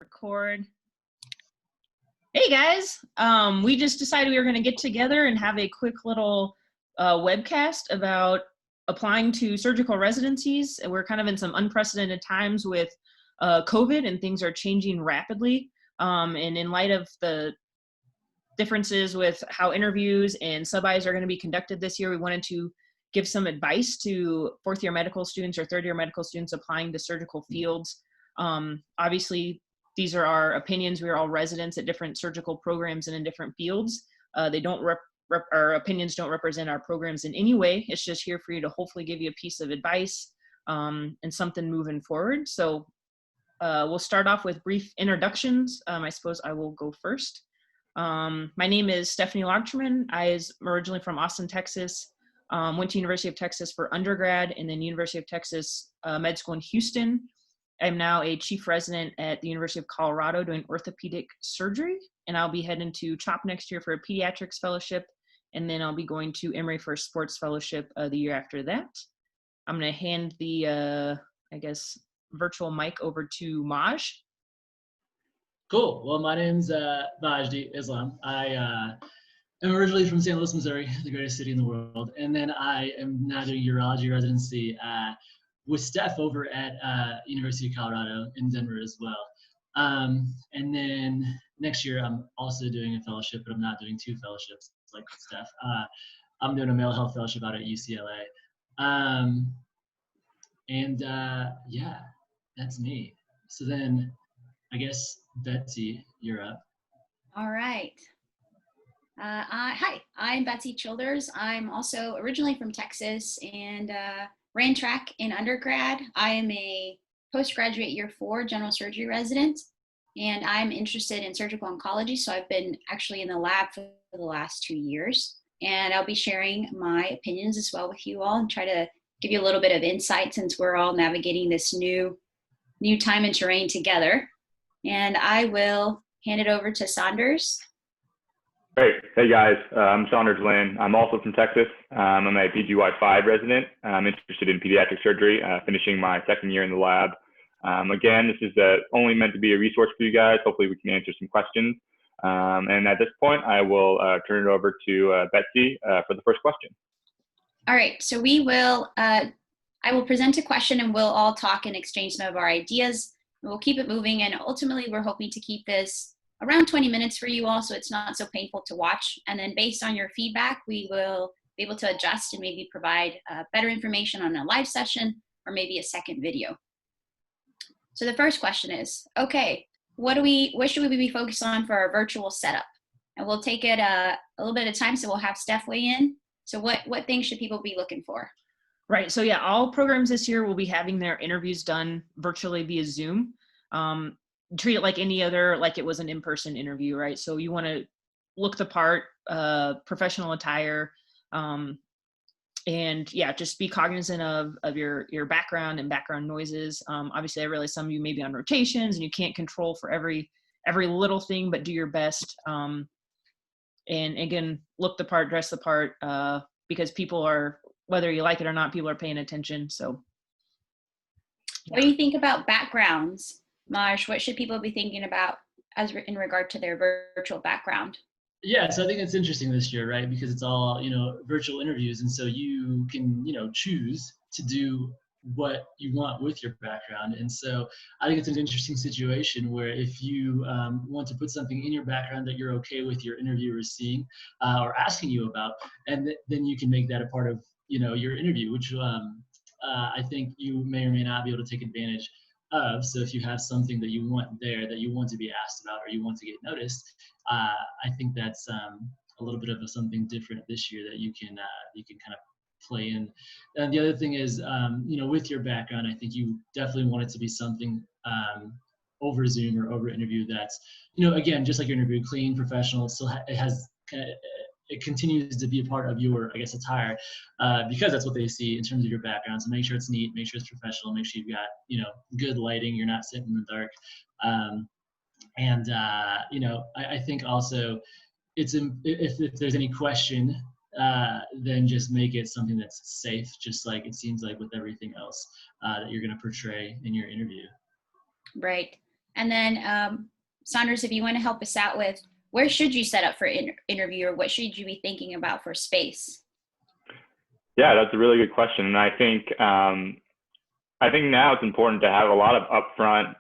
Record. Hey guys, we just decided we were going to get together and have a quick little webcast about applying to surgical residencies. We're kind of in some unprecedented times with COVID, and things are changing rapidly. And in light of the differences with how interviews and sub-Is are going to be conducted this year, we wanted to give some advice to fourth-year medical students or third-year medical students applying to surgical fields. Obviously, these are our opinions. We are all residents at different surgical programs and in different fields. They don't our opinions don't represent our programs in any way. It's just here for you to hopefully give you a piece of advice and something moving forward. So we'll start off with brief introductions. I suppose I will go first. My name is Stephanie Logterman. I'm originally from Austin, Texas. Went to University of Texas for undergrad, and then University of Texas Med School in Houston. I'm now a chief resident at the University of Colorado doing orthopedic surgery, and I'll be heading to CHOP next year for a pediatrics fellowship, and then I'll be going to Emory for a sports fellowship the year after that. I'm going to hand the, virtual mic over to Maj. Cool. Well, my name's Majdee Islam. I am originally from St. Louis, Missouri, the greatest city in the world, and then I am now doing urology residency with Steph over at University of Colorado in Denver as well. And then next year, I'm also doing a fellowship, but I'm not doing two fellowships like Steph. I'm doing a male health fellowship out at UCLA. Yeah, that's me. So then I guess, Betzy, you're up. All right. Hi, I'm Betzy Childers. I'm also originally from Texas and ran track in undergrad. I am a postgraduate year 4 general surgery resident, and I'm interested in surgical oncology. So I've been actually in the lab for the last 2 years, and I'll be sharing my opinions as well with you all and try to give you a little bit of insight since we're all navigating this new time and terrain together. And I will hand it over to Saunders. Great. Hey guys, I'm Saunders Lin. I'm also from Texas. I'm a PGY5 resident. I'm interested in pediatric surgery, finishing my second year in the lab. Again, this is only meant to be a resource for you guys. Hopefully we can answer some questions. And at this point, I will turn it over to Betzy for the first question. All right, so I will present a question and we'll all talk and exchange some of our ideas. We'll keep it moving, and ultimately we're hoping to keep this around 20 minutes for you all so it's not so painful to watch. And then based on your feedback, we will be able to adjust and maybe provide better information on a live session or maybe a second video. So the first question is, okay, what should we be focused on for our virtual setup? And we'll take it a little bit of time, so we'll have Steph weigh in. So what things should people be looking for? Right. So yeah, all programs this year will be having their interviews done virtually via Zoom. Treat it like any other, like it was an in-person interview, right? So you want to look the part, professional attire, and yeah, just be cognizant of your background and background noises. Obviously, I realize some of you may be on rotations and you can't control for every little thing, but do your best. And again, look the part, dress the part, because people are, whether you like it or not, people are paying attention. So yeah. What do you think about backgrounds, Maj? What should people be thinking about in regard to their virtual background? Yeah, so I think it's interesting this year, right? Because it's all, virtual interviews. And so you can, choose to do what you want with your background. And so I think it's an interesting situation where if you want to put something in your background that you're okay with your interviewer seeing or asking you about, and then you can make that a part of, your interview, which I think you may or may not be able to take advantage of. So if you have something that you want there that you want to be asked about or you want to get noticed, I think that's a little bit of something different this year that you can kind of play in. And the other thing is, with your background, I think you definitely want it to be something over Zoom or over interview that's, again, just like your interview, clean, professional. It continues to be a part of your, attire, because that's what they see in terms of your background. So make sure it's neat, make sure it's professional, make sure you've got, good lighting, you're not sitting in the dark. I think also if there's any question, then just make it something that's safe, just like it seems like with everything else that you're going to portray in your interview. Right. And then Saunders, if you want to help us out with where should you set up for interview, or what should you be thinking about for space? Yeah, that's a really good question. And I think now it's important to have a lot of upfront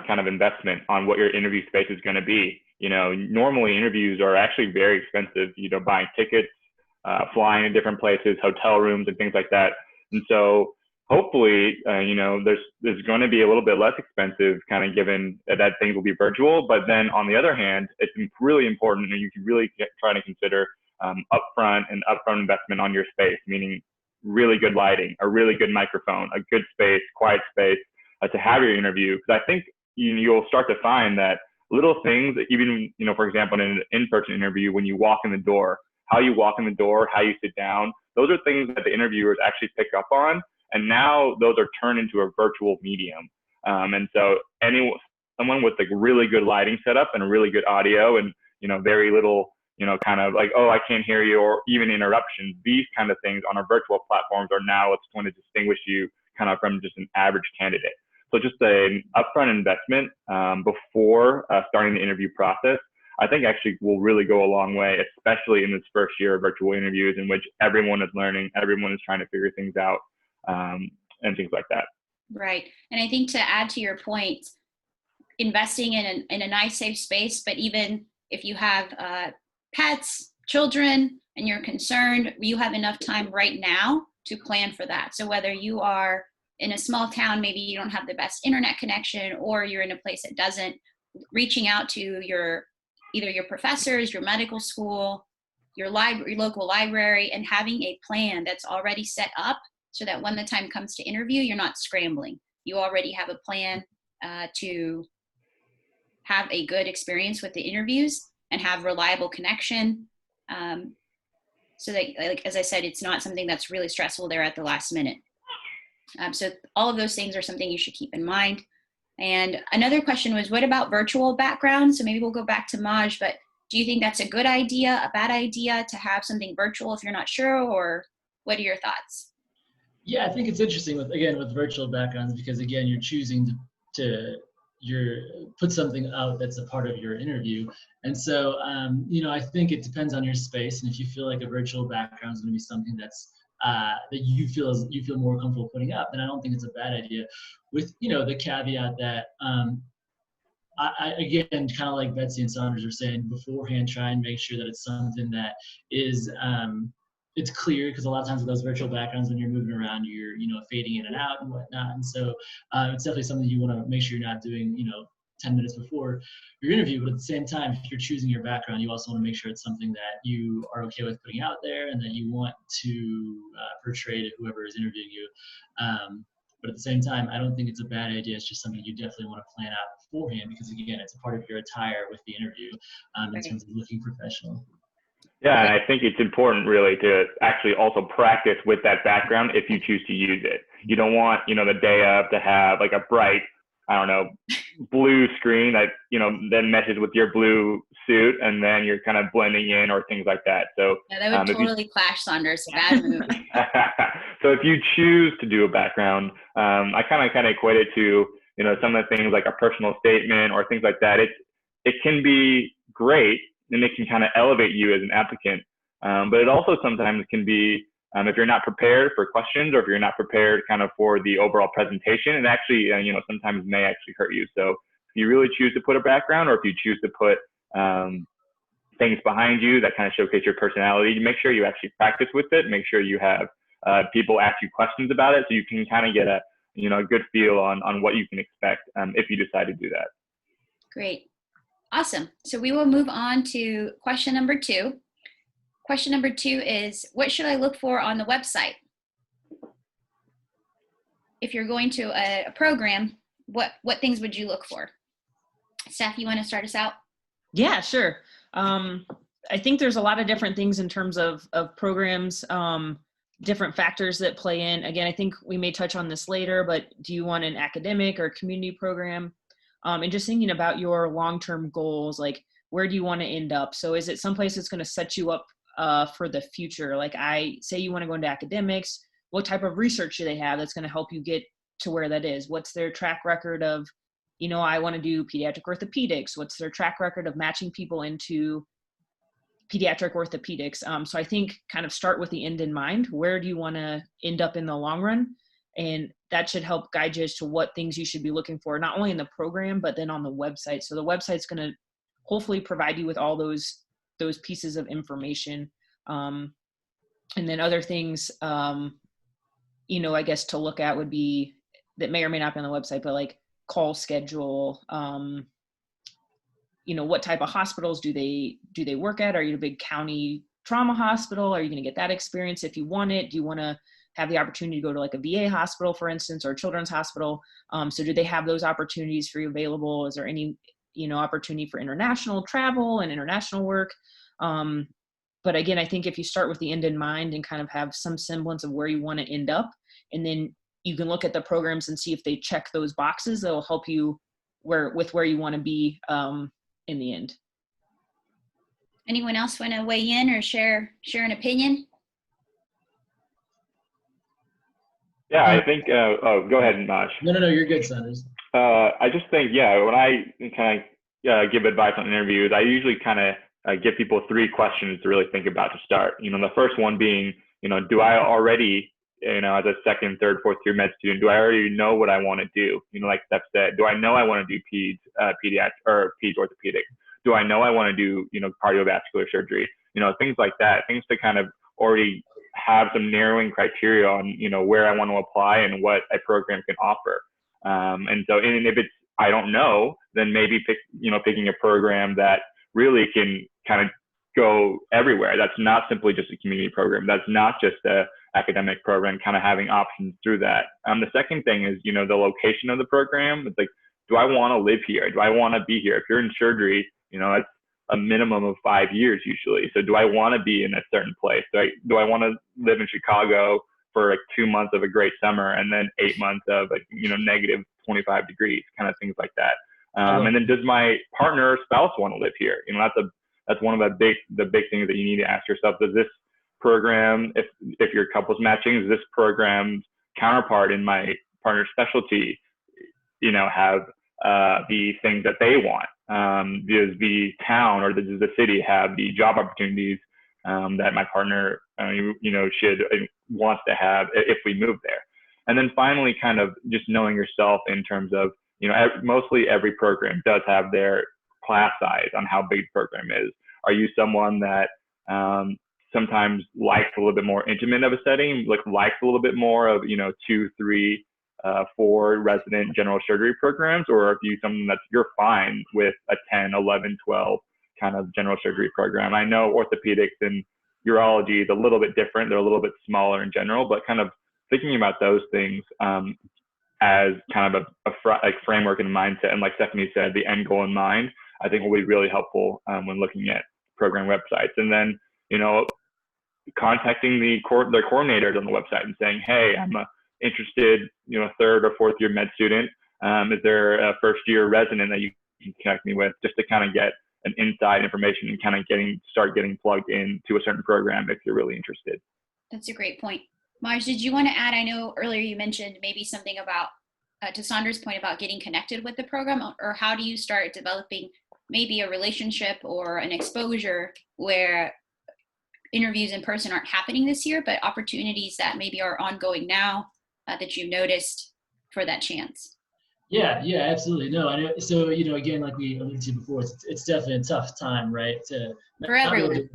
kind of investment on what your interview space is going to be. You know, normally interviews are actually very expensive, you know, buying tickets, flying to different places, hotel rooms and things like that. And so hopefully, you know, there's going to be a little bit less expensive, kind of given that things will be virtual. But then on the other hand, it's really important, and you can really try to consider upfront investment on your space, meaning really good lighting, a really good microphone, a good space, quiet space to have your interview. Because I think you'll start to find that little things, even, you know, for example, in an in-person interview, when you walk in the door, how you walk in the door, how you sit down, those are things that the interviewers actually pick up on. And now those are turned into a virtual medium. And so someone with like really good lighting setup and a really good audio and, you know, very little, you know, kind of like, oh, I can't hear you, or even interruptions, these kind of things on our virtual platforms are now what's going to distinguish you kind of from just an average candidate. So just an upfront investment before starting the interview process, I think actually will really go a long way, especially in this first year of virtual interviews in which everyone is learning, everyone is trying to figure things out, and things like that. Right. And I think to add to your point, investing in a nice, safe space, but even if you have pets, children, and you're concerned, you have enough time right now to plan for that. So whether you are in a small town, maybe you don't have the best internet connection, or you're in a place that doesn't, reaching out to either your professors, your medical school, your local library, and having a plan that's already set up so that when the time comes to interview, you're not scrambling. You already have a plan to have a good experience with the interviews and have reliable connection. So that, like, as I said, it's not something that's really stressful there at the last minute. So all of those things are something you should keep in mind. And another question was, what about virtual backgrounds? So maybe we'll go back to Maj, but do you think that's a good idea, a bad idea to have something virtual if you're not sure, or what are your thoughts? Yeah, I think it's interesting with virtual backgrounds, because again, you're choosing to put something out that's a part of your interview. And so, you know, I think it depends on your space. And if you feel like a virtual background is going to be something that's that you feel more comfortable putting up, then I don't think it's a bad idea. With, you know, the caveat that I again, kind of like Betzy and Saunders are saying beforehand, try and make sure that it's something that is it's clear, because a lot of times with those virtual backgrounds, when you're moving around, you're, you know, fading in and out and whatnot. And so it's definitely something you want to make sure you're not doing, you know, 10 minutes before your interview. But at the same time, if you're choosing your background, you also want to make sure it's something that you are okay with putting out there and that you want to portray to whoever is interviewing you. But at the same time, I don't think it's a bad idea. It's just something you definitely want to plan out beforehand, because again, it's a part of your attire with the interview in terms of looking professional. Yeah, and I think it's important really to actually also practice with that background if you choose to use it. You don't want, you know, the day of to have like a bright, I don't know, blue screen that, you know, then meshes with your blue suit, and then you're kind of blending in or things like that. So yeah, that would totally clash, Saunders. Bad move. So if you choose to do a background, I kind of equate it to, you know, some of the things like a personal statement or things like that. It can be great, and it can kind of elevate you as an applicant. But it also sometimes can be, if you're not prepared for questions, or if you're not prepared kind of for the overall presentation, it actually, you know, sometimes may actually hurt you. So if you really choose to put a background, or if you choose to put things behind you that kind of showcase your personality, you make sure you actually practice with it. Make sure you have people ask you questions about it, so you can kind of get a, you know, a good feel on what you can expect if you decide to do that. Great. Awesome. So we will move on to question number 2. Question number 2 is, what should I look for on the website? If you're going to a program, what things would you look for? Steph, you want to start us out? Yeah, sure. I think there's a lot of different things in terms of programs, different factors that play in. Again, I think we may touch on this later, but do you want an academic or community program? And just thinking about your long-term goals, like where do you want to end up? So is it someplace that's going to set you up for the future? Like I say you want to go into academics, what type of research do they have that's going to help you get to where that is? What's their track record of, you know, I want to do pediatric orthopedics. What's their track record of matching people into pediatric orthopedics? So I think kind of start with the end in mind. Where do you want to end up in the long run? And that should help guide you as to what things you should be looking for, not only in the program, but then on the website. So the website's going to hopefully provide you with all those pieces of information. And then other things, you know, I guess to look at would be that may or may not be on the website, but like call schedule, you know, what type of hospitals do they work at? Are you a big county trauma hospital? Are you going to get that experience if you want it? Do you want to have the opportunity to go to like a VA hospital, for instance, or a children's hospital? So do they have those opportunities for you available? Is there any, you know, opportunity for international travel and international work? But again, I think if you start with the end in mind and kind of have some semblance of where you want to end up, and then you can look at the programs and see if they check those boxes, that'll help you where you want to be in the end. Anyone else want to weigh in or share an opinion? Yeah, I think, oh, go ahead, Maj. No, you're good, Saunders. I just think, yeah, when I kind of give advice on interviews, I usually kind of give people 3 questions to really think about to start. You know, the first one being, you know, do I already, you know, as a second, third, fourth year med student, do I already know what I want to do? You know, like Steph said, do I know I want to do pediatric or peds orthopedic? Do I know I want to do, you know, cardiovascular surgery? You know, things like that, things to kind of already have some narrowing criteria on, you know, where I want to apply and what a program can offer. And so, and if it's, I don't know, then maybe picking a program that really can kind of go everywhere. That's not simply just a community program. That's not just a academic program, kind of having options through that. The second thing is, you know, the location of the program. It's like, do I want to live here? Do I want to be here? If you're in surgery, you know, it's a minimum of 5 years usually. So do I want to be in a certain place? Do I want to live in Chicago for like 2 months of a great summer and then 8 months of like, you know, negative 25 degrees, kind of things like that. And then does my partner or spouse want to live here? You know, that's one of the big things that you need to ask yourself. Does this program, if your couple's matching, is this program's counterpart in my partner's specialty, you know, have the things that they want? Does the town or does the city have the job opportunities that my partner, you know, wants to have if we move there? And then finally, kind of just knowing yourself in terms of, you know, mostly every program does have their class size on how big the program is. Are you someone that sometimes likes a little bit more intimate of a setting, likes a little bit more of, you know, 2, 3, 4 resident general surgery programs, or are you someone that you're fine with a 10, 11, 12 kind of general surgery program? I know orthopedics and urology is a little bit different. They're a little bit smaller in general, but kind of thinking about those things as kind of a framework and mindset, and like Stephanie said, the end goal in mind, I think will be really helpful when looking at program websites. And then, you know, contacting the coordinators on the website and saying, hey, I'm interested, you know, 3rd or 4th year med student. Is there a 1st year resident that you can connect me with, just to kind of get an inside information and kind of start getting plugged into a certain program if you're really interested. That's a great point. Maj, did you want to add, I know earlier you mentioned maybe something about, to Saunders' point about getting connected with the program, or how do you start developing maybe a relationship or an exposure where interviews in person aren't happening this year, but opportunities that maybe are ongoing now that you've noticed for that chance? Yeah, absolutely. No, I know. So, you know, again, like we alluded to before, it's definitely a tough time, right? For everyone.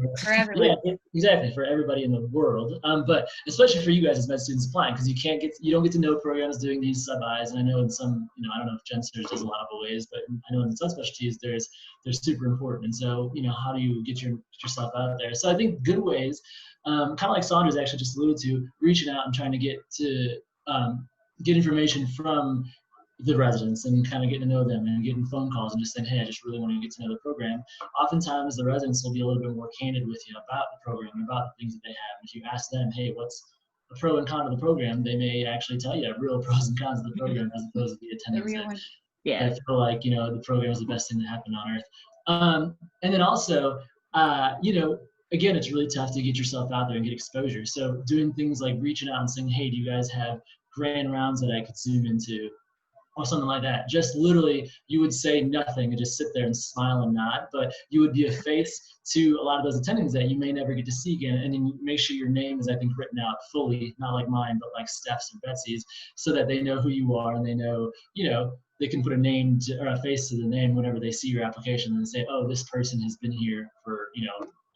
Yeah, exactly, for everybody in the world. But especially for you guys as med students applying, because you don't get to know programs doing these sub-Is. And I know in some, you know, I don't know if Gen Surg does a lot of ways, but I know in some specialties they're super important. And so, you know, how do you get yourself out there? So I think good ways, kind of like Saunders actually just alluded to, reaching out and trying to get information from the residents and kind of getting to know them and getting phone calls and just saying, hey, I just really want to get to know the program. Oftentimes the residents will be a little bit more candid with you about the program and about the things that they have. If you ask them, hey, what's the pro and con of the program, they may actually tell you real pros and cons of the program as opposed to the attendance. The real one. Yeah. I feel like, you know, the program is the best thing that happened on earth. And then also, you know, again, it's really tough to get yourself out there and get exposure. So doing things like reaching out and saying, hey, do you guys have grand rounds that I could zoom into? or something like that. Just literally, you would say nothing and just sit there and smile and nod, but you would be a face to a lot of those attendings that you may never get to see again. And then you make sure your name is, I think, written out fully, not like mine, but like Steph's or Betsy's, so that they know who you are and they know, they can put a name or a face to the name whenever they see your application and say, oh, this person has been here for,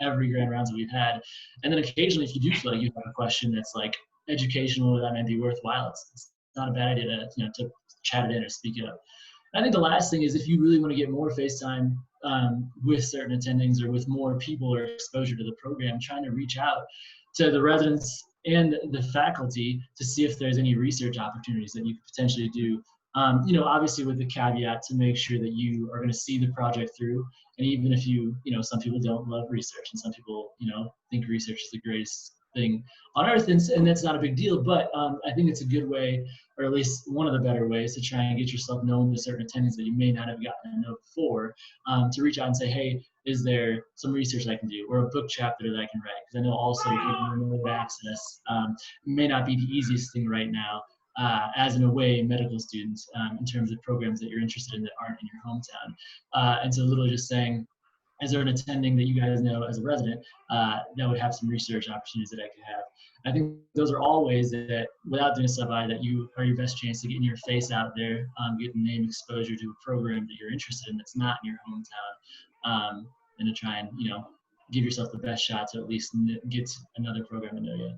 every grand rounds that we've had. And then occasionally, if you do feel like you have a question that's like educational or that may be worthwhile, it's not a bad idea to chat it in or speak it up. I think the last thing is, if you really want to get more face time with certain attendings or with more people or exposure to the program, trying to reach out to the residents and the faculty to see if there's any research opportunities that you could potentially do. Obviously with the caveat to make sure that you are going to see the project through. And even if some people don't love research and some people, think research is the greatest thing on earth, and that's not a big deal, but I think it's a good way, or at least one of the better ways, to try and get yourself known to certain attendings that you may not have gotten to know before, to reach out and say, hey, is there some research I can do, or a book chapter that I can write? Because I know also getting remote access may not be the easiest thing right now, as an away medical student, in terms of programs that you're interested in that aren't in your hometown. And so literally just saying, is there an attending that you guys know as a resident that would have some research opportunities that I could have? I think those are all ways that, without doing a sub-I, that you are your best chance to getting your face out there, getting name exposure to a program that you're interested in that's not in your hometown, and to try and, give yourself the best shot to at least get another program to know you.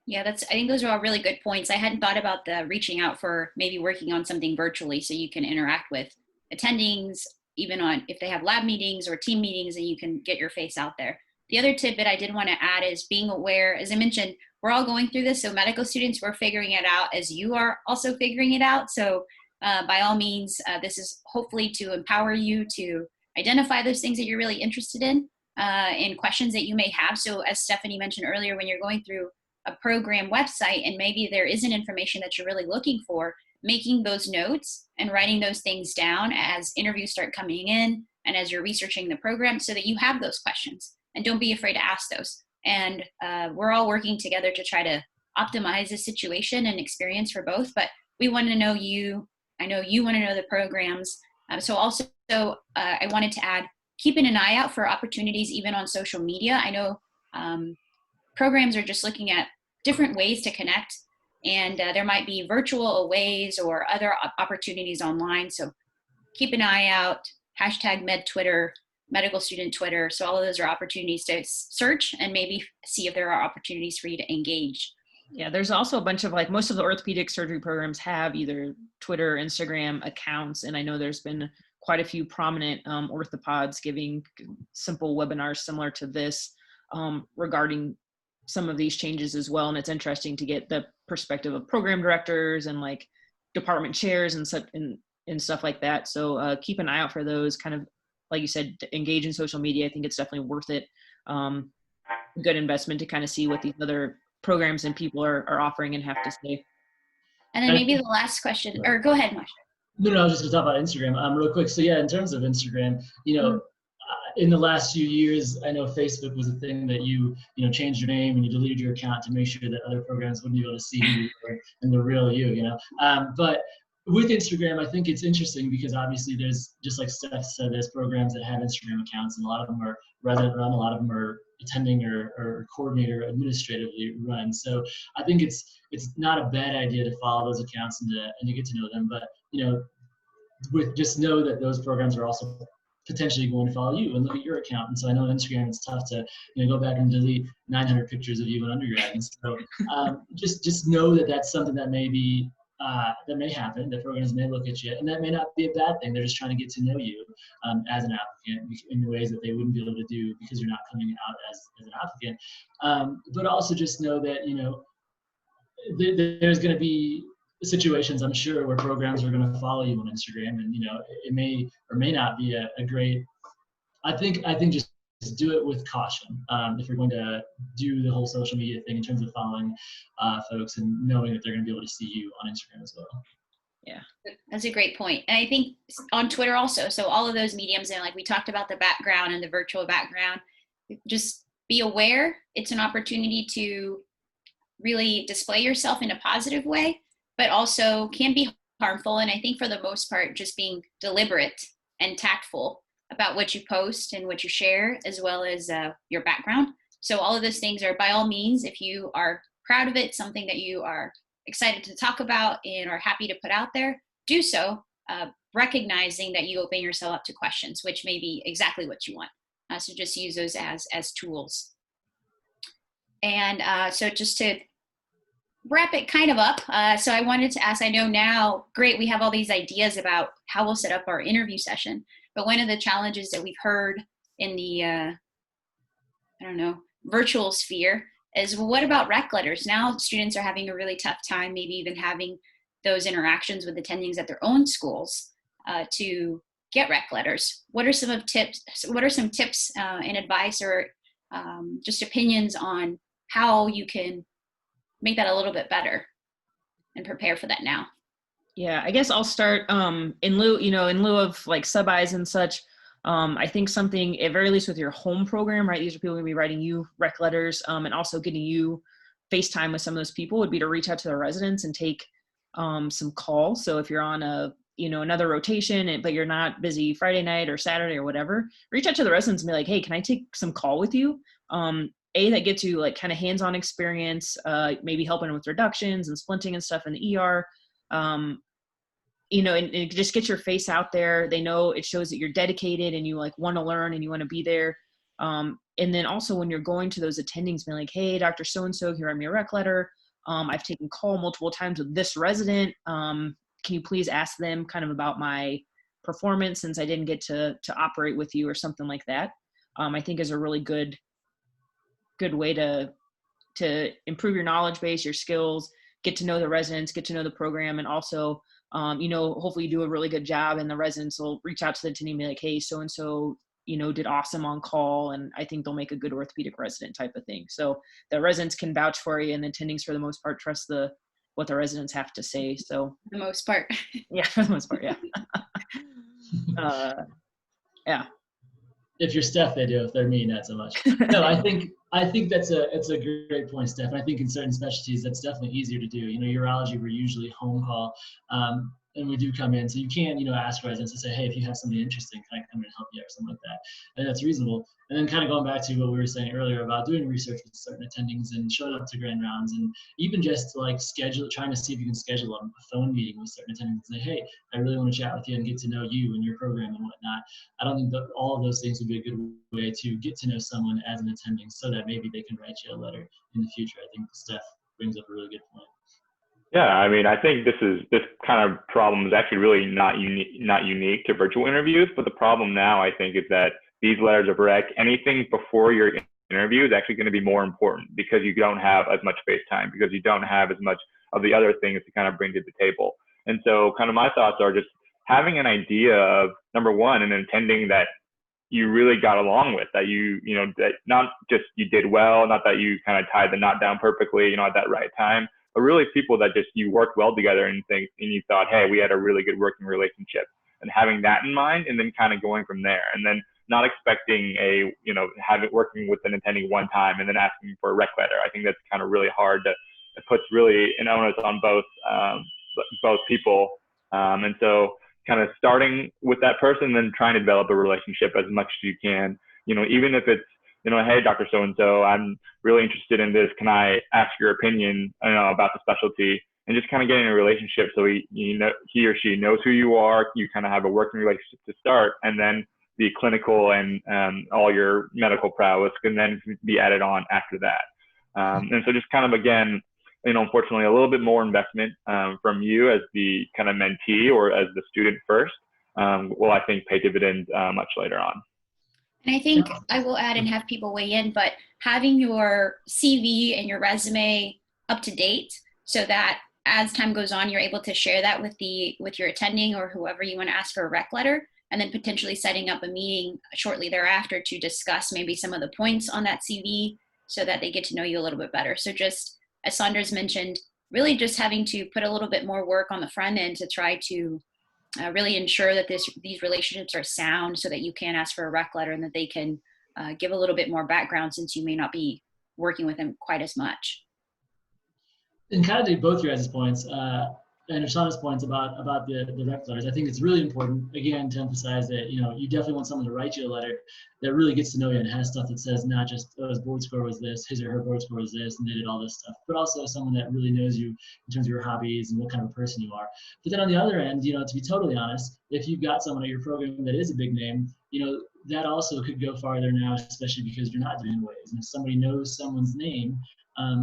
Yeah, I think those are all really good points. I hadn't thought about the reaching out for maybe working on something virtually so you can interact with attendings, even on if they have lab meetings or team meetings, and you can get your face out there. The other tidbit I did want to add is being aware, as I mentioned, we're all going through this. So medical students, we're figuring it out as you are also figuring it out. So by all means, this is hopefully to empower you to identify those things that you're really interested in and questions that you may have. So as Stephanie mentioned earlier, when you're going through a program website and maybe there isn't information that you're really looking for, making those notes and writing those things down as interviews start coming in and as you're researching the program, so that you have those questions and don't be afraid to ask those. And we're all working together to try to optimize the situation and experience for both, but we want to know you. I know you want to know the programs. So also I wanted to add, keeping an eye out for opportunities even on social media. I know programs are just looking at different ways to connect, and there might be virtual aways or other opportunities online. So keep an eye out, #MedTwitter, medical student Twitter. So all of those are opportunities to search and maybe see if there are opportunities for you to engage. Yeah, there's also a bunch of, like, most of the orthopedic surgery programs have either Twitter, Instagram accounts, and I know there's been quite a few prominent orthopods giving simple webinars similar to this regarding some of these changes as well. And it's interesting to get the perspective of program directors and like department chairs and such and stuff like that. So keep an eye out for those, kind of like you said, to engage in social media. I think it's definitely worth it. Good investment to kind of see what these other programs and people are offering and have to say. And then maybe the last question, or go ahead, Majdee. No, I was just gonna talk about Instagram real quick. So yeah, in terms of Instagram, in the last few years, I know Facebook was a thing that you changed your name and you deleted your account to make sure that other programs wouldn't be able to see who you were and the real you, But with Instagram, I think it's interesting because obviously there's, just like Steph said, there's programs that have Instagram accounts, and a lot of them are resident run, a lot of them are attending or coordinator administratively run. So I think it's not a bad idea to follow those accounts and to get to know them. But with just know that those programs are also potentially going to follow you and look at your account. And so I know on Instagram it's tough to go back and delete 900 pictures of you in undergrad. And so just know that that's something that may be that may happen, that programs may look at you, and that may not be a bad thing. They're just trying to get to know you as an applicant in ways that they wouldn't be able to do because you're not coming out as an applicant. But also just know that there's going to be situations, I'm sure, where programs are going to follow you on Instagram, and it may or may not be a great. I think just do it with caution if you're going to do the whole social media thing in terms of following folks and knowing that they're going to be able to see you on Instagram as well. Yeah, that's a great point. And I think on Twitter also, so all of those mediums, and like we talked about the background and the virtual background, just be aware it's an opportunity to really display yourself in a positive way, but also can be harmful. And I think for the most part, just being deliberate and tactful about what you post and what you share, as well as your background. So all of those things are, by all means, if you are proud of it, something that you are excited to talk about and are happy to put out there, do so, recognizing that you open yourself up to questions, which may be exactly what you want. So just use those as tools. And so just to wrap it kind of up, so I wanted to ask, I know now, great, we have all these ideas about how we'll set up our interview session, but one of the challenges that we've heard in the, I don't know, virtual sphere is, well, what about rec letters? Now students are having a really tough time, maybe even having those interactions with attendings at their own schools to get rec letters. What are some tips and advice, or just opinions on how you can make that a little bit better and prepare for that now? Yeah, I guess I'll start in lieu of like sub-Is and such. I think something, at very least with your home program, right? These are people going to be writing you rec letters, and also getting you FaceTime with some of those people, would be to reach out to the residents and take some calls. So if you're on another rotation, but you're not busy Friday night or Saturday or whatever, reach out to the residents and be like, hey, can I take some call with you? That gets you like kind of hands-on experience, maybe helping with reductions and splinting and stuff in the ER. And it just gets your face out there. They know, it shows that you're dedicated and you like want to learn and you want to be there. And then also when you're going to those attendings, be like, hey, Dr. So-and-so, here, I'm your rec letter. I've taken call multiple times with this resident. Can you please ask them kind of about my performance since I didn't get to operate with you, or something like that? I think is a really good way to improve your knowledge base, your skills, get to know the residents, get to know the program, and also, hopefully you do a really good job and the residents will reach out to the attending and be like, hey, so-and-so, did awesome on call, and I think they'll make a good orthopedic resident, type of thing. So the residents can vouch for you, and the attendings for the most part trust what the residents have to say. So For the most part. yeah, for the most part, yeah. Yeah. If you're Steph, they do. If they're me, not so much. No, I think it's a great point, Steph. And I think in certain specialties, that's definitely easier to do. Urology, we're usually home call, and we do come in. So you can, ask residents to say, hey, if you have somebody interesting, can I come in and help you, or something like that? And that's reasonable. And then kind of going back to what we were saying earlier about doing research with certain attendings and showing up to grand rounds, and even just like trying to see if you can schedule a phone meeting with certain attendings and say, hey, I really want to chat with you and get to know you and your program and whatnot. I don't think that all of those things would be a good way to get to know someone as an attending, so that maybe they can write you a letter in the future. I think Steph brings up a really good point. Yeah, I mean, I think this kind of problem is actually really not unique to virtual interviews, but the problem now, I think, is that these letters of rec, anything before your interview is actually going to be more important, because you don't have as much face time, because you don't have as much of the other things to kind of bring to the table. And so kind of my thoughts are just having an idea of, number one, an attending that you really got along with, that that not just you did well, not that you kind of tied the knot down perfectly, at that right time, but really people that just you worked well together and you thought, hey, we had a really good working relationship, and having that in mind, and then kind of going from there, and then not expecting working with an attending one time and then asking for a rec letter. I think that's kind of really hard it puts really an onus on both people. And so kind of starting with that person, then trying to develop a relationship as much as you can, even if it's, hey, Dr. So-and-so, I'm really interested in this. Can I ask your opinion, about the specialty? And just kind of getting a relationship so he or she knows who you are. You kind of have a working relationship to start, and then the clinical and all your medical prowess can then be added on after that. And so just kind of, again, unfortunately, a little bit more investment from you as the kind of mentee or as the student first will, I think, pay dividends much later on. And I think I will add and have people weigh in, but having your CV and your resume up to date, so that as time goes on, you're able to share that with your attending or whoever you want to ask for a rec letter, and then potentially setting up a meeting shortly thereafter to discuss maybe some of the points on that CV so that they get to know you a little bit better. So just, as Saunders mentioned, really just having to put a little bit more work on the front end to try to really ensure that these relationships are sound, so that you can ask for a rec letter and that they can give a little bit more background, since you may not be working with them quite as much. And kind of to both your guys' points, and Shauna's points about the rec letters, I think it's really important, again, to emphasize that, you know, you definitely want someone to write you a letter that really gets to know you and has stuff that says not just, oh, his board score was this, his or her board score was this, and they did all this stuff, but also someone that really knows you in terms of your hobbies and what kind of a person you are. But then on the other end, you know, to be totally honest, if you've got someone at your program that is a big name, you know, that also could go farther now, especially because you're not doing ways. And if somebody knows someone's name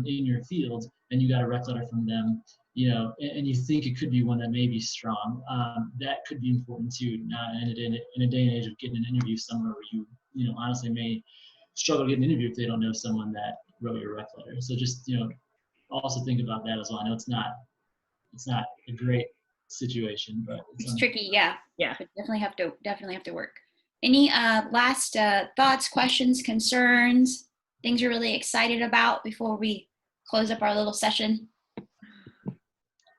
in your field and you got a rec letter from them, you know, and you think it could be one that may be strong, that could be important too. Now, in a day and age of getting an interview somewhere where you know, honestly may struggle to get an interview if they don't know someone that wrote your rec letter. So just, you know, also think about that as well. I know it's not a great situation, but it's tricky. Yeah. Yeah. But definitely have to work. Any last thoughts, questions, concerns, things you're really excited about before we close up our little session?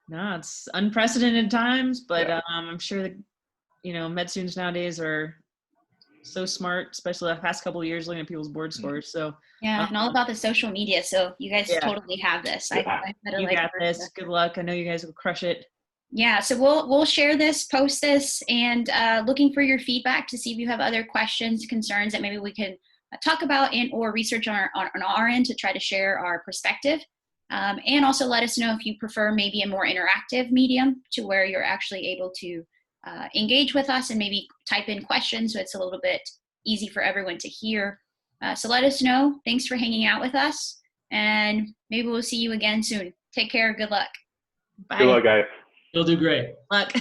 No, it's unprecedented times, but I'm sure that, you know, med students nowadays are so smart, especially the past couple of years looking at people's board scores. So yeah, and all about the social media. So you guys totally have this. You got this. Good luck. I know you guys will crush it. Yeah, so we'll share this, post this, and looking for your feedback to see if you have other questions, concerns that maybe we can talk about and or research on our end to try to share our perspective. And also let us know if you prefer maybe a more interactive medium to where you're actually able to engage with us and maybe type in questions so it's a little bit easy for everyone to hear. So let us know. Thanks for hanging out with us, and maybe we'll see you again soon. Take care. Good luck. Bye. Good luck, guys. You'll do great. Luck.